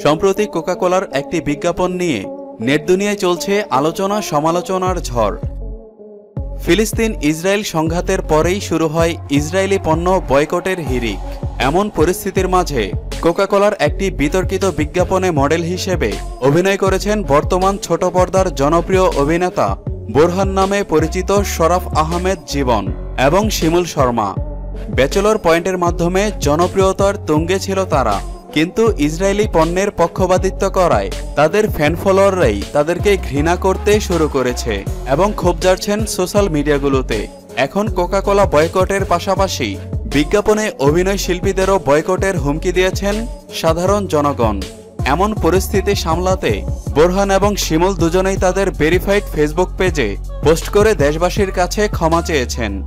সম্প্রতি কোকা-কোলার একটি বিজ্ঞাপন নিয়ে নেট দুনিয়ায় চলছে আলোচনা সমালোচনার ঝড়। ফিলিস্তিন ইসরায়েল সংঘাতের পরেই শুরু হয় ইসরায়েলি পণ্য বয়কটের হিড়িক। এমন পরিস্থিতির মাঝে কোকা-কোলার একটি বিতর্কিত বিজ্ঞাপনে মডেল হিসেবে অভিনয় করেছেন বর্তমান ছোট পর্দার জনপ্রিয় অভিনেতা বোরহান নামে পরিচিত শরাফ আহমেদ জীবন এবং শিমুল শর্মা। ব্যাচেলর পয়েন্টের মাধ্যমে জনপ্রিয়তার তুঙ্গে ছিল তারা, কিন্তু ইসরায়েলি পণ্যের পক্ষপাতিত্ব করায় তাদের ফ্যান ফলোয়াররাই তাদেরকে ঘৃণা করতে শুরু করেছে এবং ক্ষোভ ঝাড়ছেন সোশ্যাল মিডিয়াগুলোতে। এখন কোকা-কোলা বয়কটের পাশাপাশি বিজ্ঞাপনে অভিনয় শিল্পীদেরও বয়কটের হুমকি দিয়েছেন সাধারণ জনগণ। এমন পরিস্থিতি সামলাতে বোরহান এবং শিমুল দুজনেই তাদের ভেরিফাইড ফেসবুক পেজে পোস্ট করে দেশবাসীর কাছে ক্ষমা চেয়েছেন।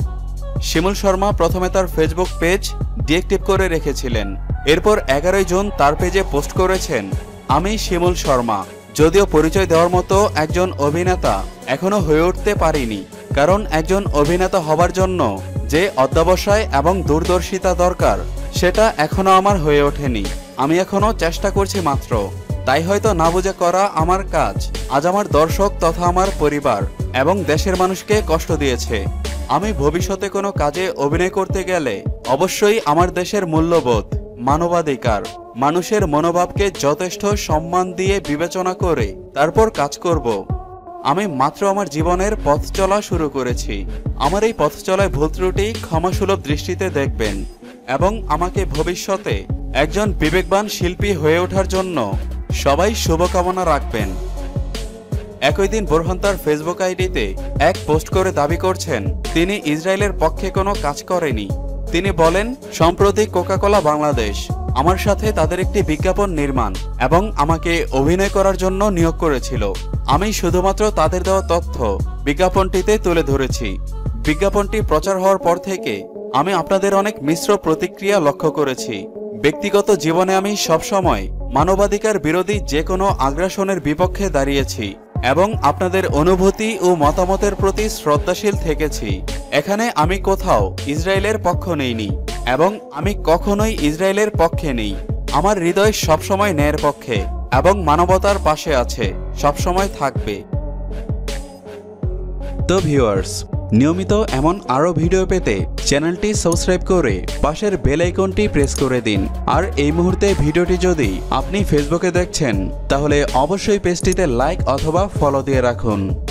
শিমুল শর্মা প্রথমে তার ফেসবুক পেজ ডিএক্টিভ করে রেখেছিলেন, এরপর 11 জুন তার পেজে পোস্ট করেছেন, আমি শিমুল শর্মা যদিও পরিচয় দেওয়ার মতো একজন অভিনেতা এখনো হয়ে উঠতে পারিনি, কারণ একজন অভিনেতা হবার জন্য যে অধ্যবসায় এবং দূরদর্শিতা দরকার সেটা এখনো আমার হয়ে ওঠেনি। আমি এখনো চেষ্টা করছি মাত্র, তাই হয়তো না বুঝে করা আমার কাজ আজ আমার দর্শক তথা আমার পরিবার এবং দেশের মানুষকে কষ্ট দিয়েছে। আমি ভবিষ্যতে কোনো কাজে অভিনয় করতে গেলে অবশ্যই আমার দেশের মূল্যবোধ, মানবাধিকার, মানুষের মনোভাবকে যথেষ্ট সম্মান দিয়ে বিবেচনা করে তারপর কাজ করব। আমি মাত্র আমার জীবনের পথ চলা শুরু করেছি। আমার এই পথ চলায় ভুল ত্রুটি ক্ষমাসুলভ দৃষ্টিতে দেখবেন এবং আমাকে ভবিষ্যতে একজন বিবেকবান শিল্পী হয়ে ওঠার জন্য সবাই শুভকামনা রাখবেন। একই দিন বোরহান তার ফেসবুক আইডিতে এক পোস্ট করে দাবি করছেন তিনি ইসরায়েলের পক্ষে কোনো কাজ করেনি। তিনি বলেন, সম্প্রতি কোকা-কোলা বাংলাদেশ আমার সাথে তাদের একটি বিজ্ঞাপন নির্মাণ এবং আমাকে অভিনয় করার জন্য নিয়োগ করেছিল। আমি শুধুমাত্র তাদের দেওয়া তথ্য বিজ্ঞাপনটিতে তুলে ধরেছি। বিজ্ঞাপনটি প্রচার হওয়ার পর থেকে আমি আপনাদের অনেক মিশ্র প্রতিক্রিয়া লক্ষ্য করেছি। ব্যক্তিগত জীবনে আমি সবসময় মানবাধিকার বিরোধী যে কোনো আগ্রাসনের বিপক্ষে দাঁড়িয়েছি এবং আপনাদের অনুভূতি ও মতামতের প্রতি শ্রদ্ধাশীল থেকেছি। এখানে আমি কোথাও ইসরায়েলের পক্ষ নেইনি এবং আমি কখনোই ইসরায়েলের পক্ষে নেই। আমার হৃদয় সবসময় ন্যায়ের পক্ষে এবং মানবতার পাশে আছে, সবসময় থাকবে। তো ভিউয়ার্স, নিয়মিত এমন আরও ভিডিও পেতে চ্যানেলটি সাবস্ক্রাইব করে পাশের বেল আইকনটি প্রেস করে দিন। আর এই মুহূর্তে ভিডিওটি যদি আপনি ফেসবুকে দেখছেন তাহলে অবশ্যই পেজটিতে লাইক অথবা ফলো দিয়ে রাখুন।